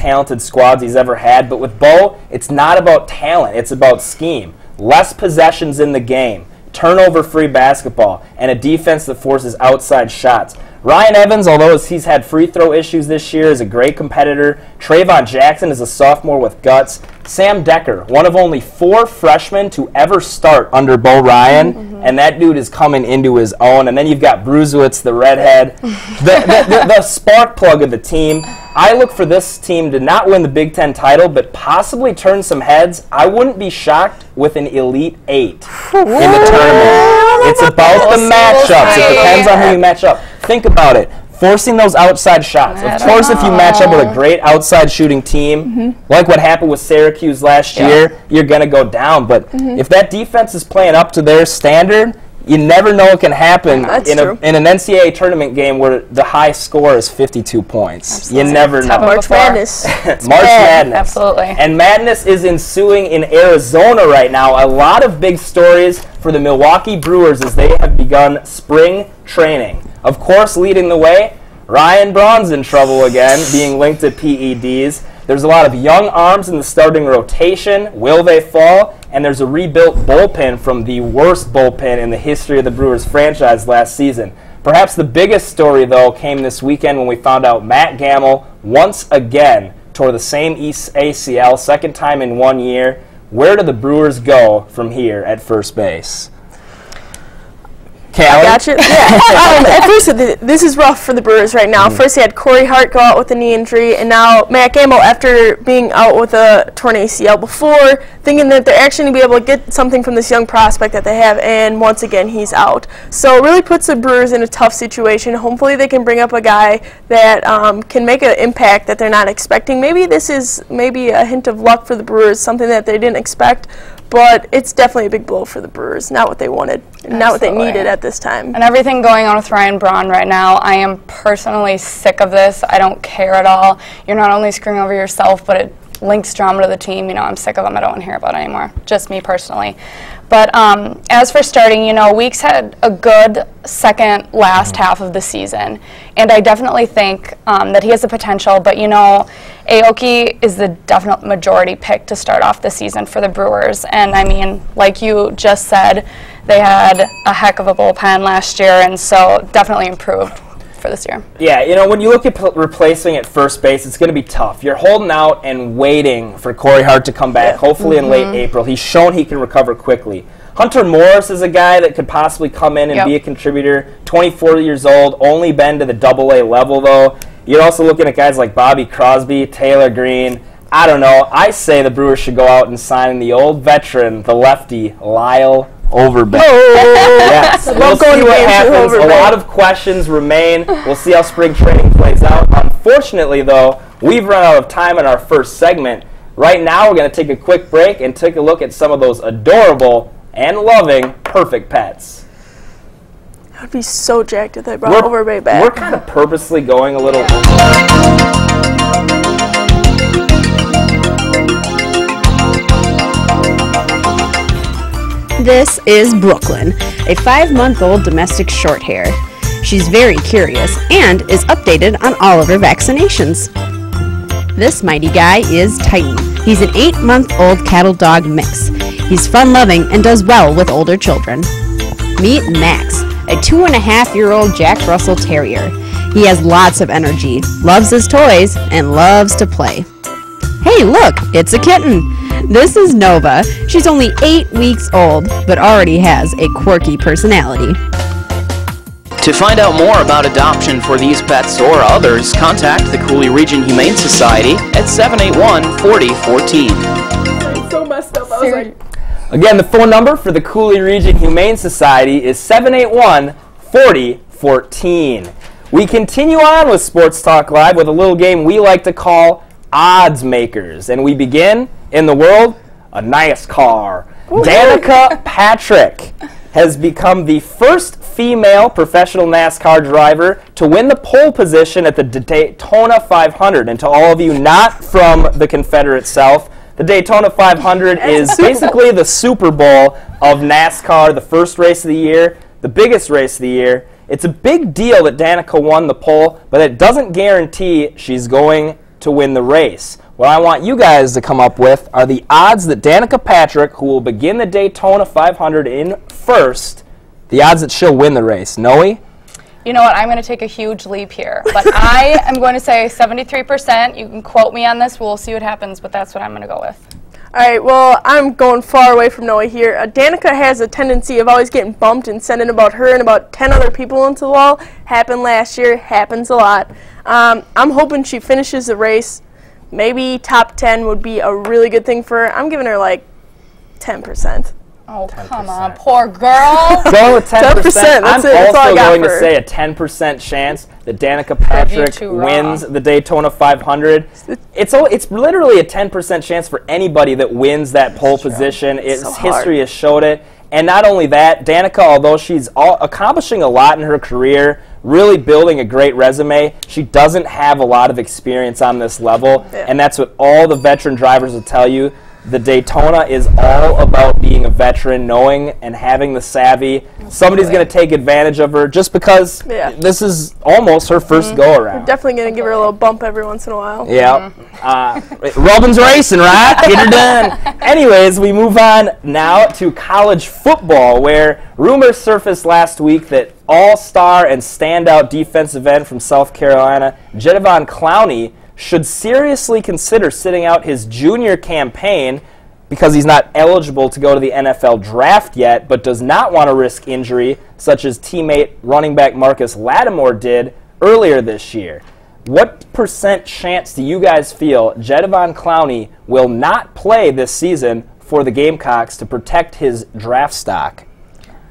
talented squads he's ever had. But with Bo, it's not about talent. It's about scheme. Less possessions in the game, turnover-free basketball, and a defense that forces outside shots. Ryan Evans, although he's had free throw issues this year, is a great competitor. Trayvon Jackson is a sophomore with guts. Sam Decker, one of only 4 freshmen to ever start under Bo Ryan, and that dude is coming into his own. And then you've got Bruzewicz, the redhead, the spark plug of the team. I look for this team to not win the Big Ten title, but possibly turn some heads. I wouldn't be shocked with an Elite 8 in the tournament. It's about the matchups. It depends on who you match up. Think about it. Forcing those outside shots. Of course, if you match up with a great outside shooting team, like what happened with Syracuse last year, you're going to go down. But if that defense is playing up to their standard, you never know what can happen in an NCAA tournament game where the high score is 52 points. Absolutely. You never know. March Madness. March Madness. Absolutely. And madness is ensuing in Arizona right now. A lot of big stories for the Milwaukee Brewers as they have begun spring training. Of course, leading the way, Ryan Braun's in trouble again, being linked to PEDs. There's a lot of young arms in the starting rotation. Will they fall? And there's a rebuilt bullpen from the worst bullpen in the history of the Brewers franchise last season. Perhaps the biggest story, though, came this weekend when we found out Matt Gamble once again tore the same ACL, second time in 1 year. Where do the Brewers go from here at first base? Callie? I got you. Yeah. At first, this is rough for the Brewers right now. First, they had Corey Hart go out with a knee injury, and now Matt Gamble, after being out with a torn ACL before, thinking that they're actually going to be able to get something from this young prospect that they have, and once again, he's out. So it really puts the Brewers in a tough situation. Hopefully, they can bring up a guy that can make an impact that they're not expecting. Maybe this is a hint of luck for the Brewers, something that they didn't expect. But it's definitely a big blow for the Brewers. Not what they wanted, not what they needed at this time. And everything going on with Ryan Braun right now, I am personally sick of this. I don't care at all. You're not only screwing over yourself, but it links drama to the team. You know, I'm sick of them. I don't want to hear about it anymore. Just me personally. But as for starting, you know, Weeks had a good last half of the season. And I definitely think that he has the potential. But, you know, Aoki is the definite majority pick to start off the season for the Brewers. And, I mean, like you just said, they had a heck of a bullpen last year, and so definitely improved for this year. Yeah, you know, when you look at replacing at first base, it's going to be tough. You're holding out and waiting for Corey Hart to come back, hopefully in late April. He's shown he can recover quickly. Hunter Morris is a guy that could possibly come in and be a contributor. 24 years old, only been to the AA level, though. You're also looking at guys like Bobby Crosby, Taylor Green. I don't know. I say the Brewers should go out and sign the old veteran, the lefty, Lyle Overbay. Yes, we'll see what happens. A lot of questions remain. We'll see how spring training plays out. Unfortunately, though, we've run out of time in our first segment. Right now, we're going to take a quick break and take a look at some of those adorable and loving perfect pets. I would be so jacked if they brought Overbay back. We're kind of purposely going a little... This is Brooklyn, a 5-month-old domestic short hair. She's very curious and is updated on all of her vaccinations. This mighty guy is Titan. He's an 8-month-old cattle dog mix. He's fun-loving and does well with older children. Meet Max, a 2.5-year-old Jack Russell Terrier. He has lots of energy, loves his toys, and loves to play. Hey, look, it's a kitten. This is Nova. She's only 8 weeks old, but already has a quirky personality. To find out more about adoption for these pets or others, contact the Cooley Region Humane Society at 781-4014. So messed up. I was like... Again, the phone number for the Cooley Region Humane Society is 781-4014. We continue on with Sports Talk Live with a little game we like to call Odds Makers. And we begin in the world of NASCAR. Danica Patrick has become the first female professional NASCAR driver to win the pole position at the Daytona 500. And to all of you not from the Confederate South, the Daytona 500 is basically the Super Bowl of NASCAR, the first race of the year, the biggest race of the year. It's a big deal that Danica won the pole, but it doesn't guarantee she's going to win the race. What I want you guys to come up with are the odds that Danica Patrick, who will begin the Daytona 500 in first, the odds that she'll win the race. Noey? You know what? I'm going to take a huge leap here, but I am going to say 73%. You can quote me on this. We'll see what happens, but that's what I'm going to go with. All right, well, I'm going far away from Noey here. Danica has a tendency of always getting bumped and sending about her and about 10 other people into the wall. Happened last year, happens a lot. I'm hoping she finishes the race. Maybe top 10 would be a really good thing for her. I'm giving her like 10%. Oh, 10%. Come on, poor girl. Going with 10%. 10%, I'm also going to say a 10% chance that Danica Patrick wins the Daytona 500. It's literally a 10% chance for anybody that wins that pole position. History has showed it. And not only that, Danica, although she's accomplishing a lot in her career, really building a great resume, she doesn't have a lot of experience on this level. Yeah. And that's what all the veteran drivers will tell you. The Daytona is all about being a veteran, knowing and having the savvy. Somebody's going to take advantage of her just because this is almost her first go-around. We're definitely going to give her a little bump every once in a while. Yeah. Robin's racing, right? Get her done. Anyways, we move on now to college football, where rumors surfaced last week that all-star and standout defensive end from South Carolina, Jadeveon Clowney, should seriously consider sitting out his junior campaign because he's not eligible to go to the NFL draft yet, but does not want to risk injury, such as teammate running back Marcus Lattimore did earlier this year. What % chance do you guys feel Jadeveon Clowney will not play this season for the Gamecocks to protect his draft stock?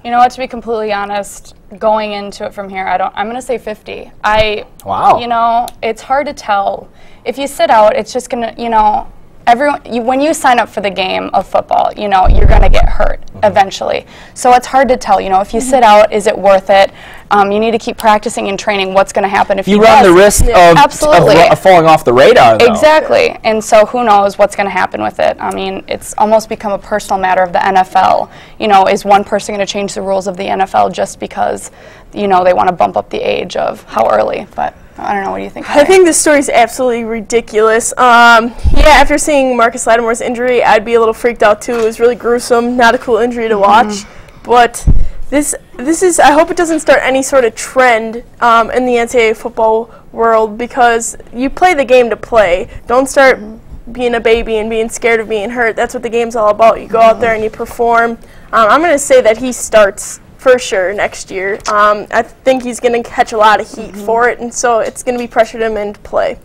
You know what, to be completely honest, going into it from here, I'm going to say 50. Wow. You know, it's hard to tell. If you sit out, it's just going to, you know, when you sign up for the game of football, you know, you're going to get hurt eventually. So it's hard to tell, you know, if you sit out, is it worth it? You need to keep practicing and training. What's going to happen if you run the risk of falling off the radar, though. Exactly. Yeah. And so who knows what's going to happen with it. I mean, it's almost become a personal matter of the NFL. You know, is one person going to change the rules of the NFL just because, you know, they want to bump up the age of how early? But I don't know. What do you think? I think this story is absolutely ridiculous. Yeah, after seeing Marcus Lattimore's injury, I'd be a little freaked out too. It was really gruesome, not a cool injury to watch. But this is, I hope it doesn't start any sort of trend in the NCAA football world, because you play the game to play. Don't start being a baby and being scared of being hurt. That's what the game's all about. You go out there and you perform. I'm going to say that he starts for sure next year. I think he's going to catch a lot of heat for it, and so it's going to be pressured him into play.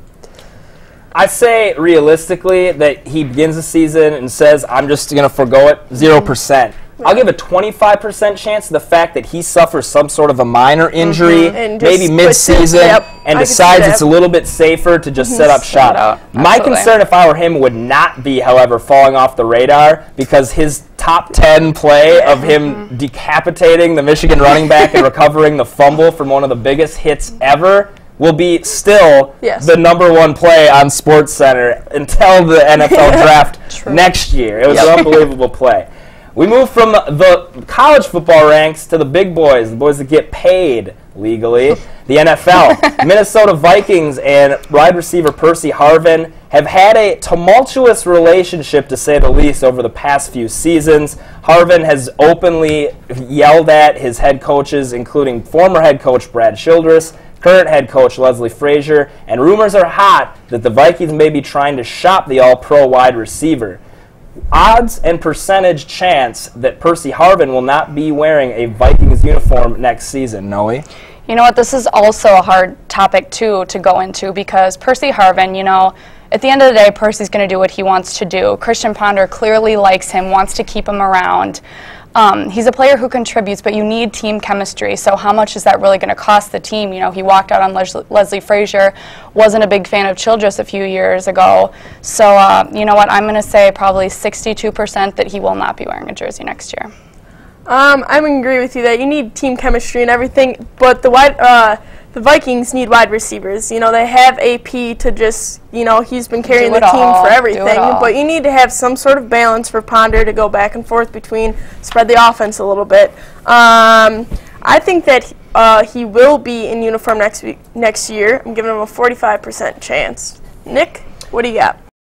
I say realistically that he begins the season and says, I'm just going to forgo it, 0%. I'll give a 25% chance to the fact that he suffers some sort of a minor injury, maybe mid-season, and decides it's a little bit safer to just set up shop. My concern, if I were him, would not be, however, falling off the radar, because his top 10 play of him decapitating the Michigan running back and recovering the fumble from one of the biggest hits ever will be still the #1 play on SportsCenter until the NFL draft next year. It was an unbelievable play. We move from the college football ranks to the big boys, the boys that get paid legally, the NFL. Minnesota Vikings and wide receiver Percy Harvin have had a tumultuous relationship, to say the least, over the past few seasons. Harvin has openly yelled at his head coaches, including former head coach Brad Childress, current head coach Leslie Frazier, and rumors are hot that the Vikings may be trying to shop the all-pro wide receiver. Odds and percentage chance that Percy Harvin will not be wearing a Vikings uniform next season, Noey? You know what, this is also a hard topic, too, to go into, because Percy Harvin, you know, at the end of the day, Percy's going to do what he wants to do. Christian Ponder clearly likes him, wants to keep him around. He's a player who contributes, but you need team chemistry. So how much is that really going to cost the team? You know, he walked out on Leslie Frazier, wasn't a big fan of Childress a few years ago. So, you know what, I'm going to say probably 62% that he will not be wearing a jersey next year. I agree with you that you need team chemistry and everything, but the Vikings need wide receivers. You know, they have AP to just, you know, he's been carrying the team for everything. But you need to have some sort of balance for Ponder to go back and forth between, spread the offense a little bit. I think that he will be in uniform next year. I'm giving him a 45% chance. Nick, what do you got?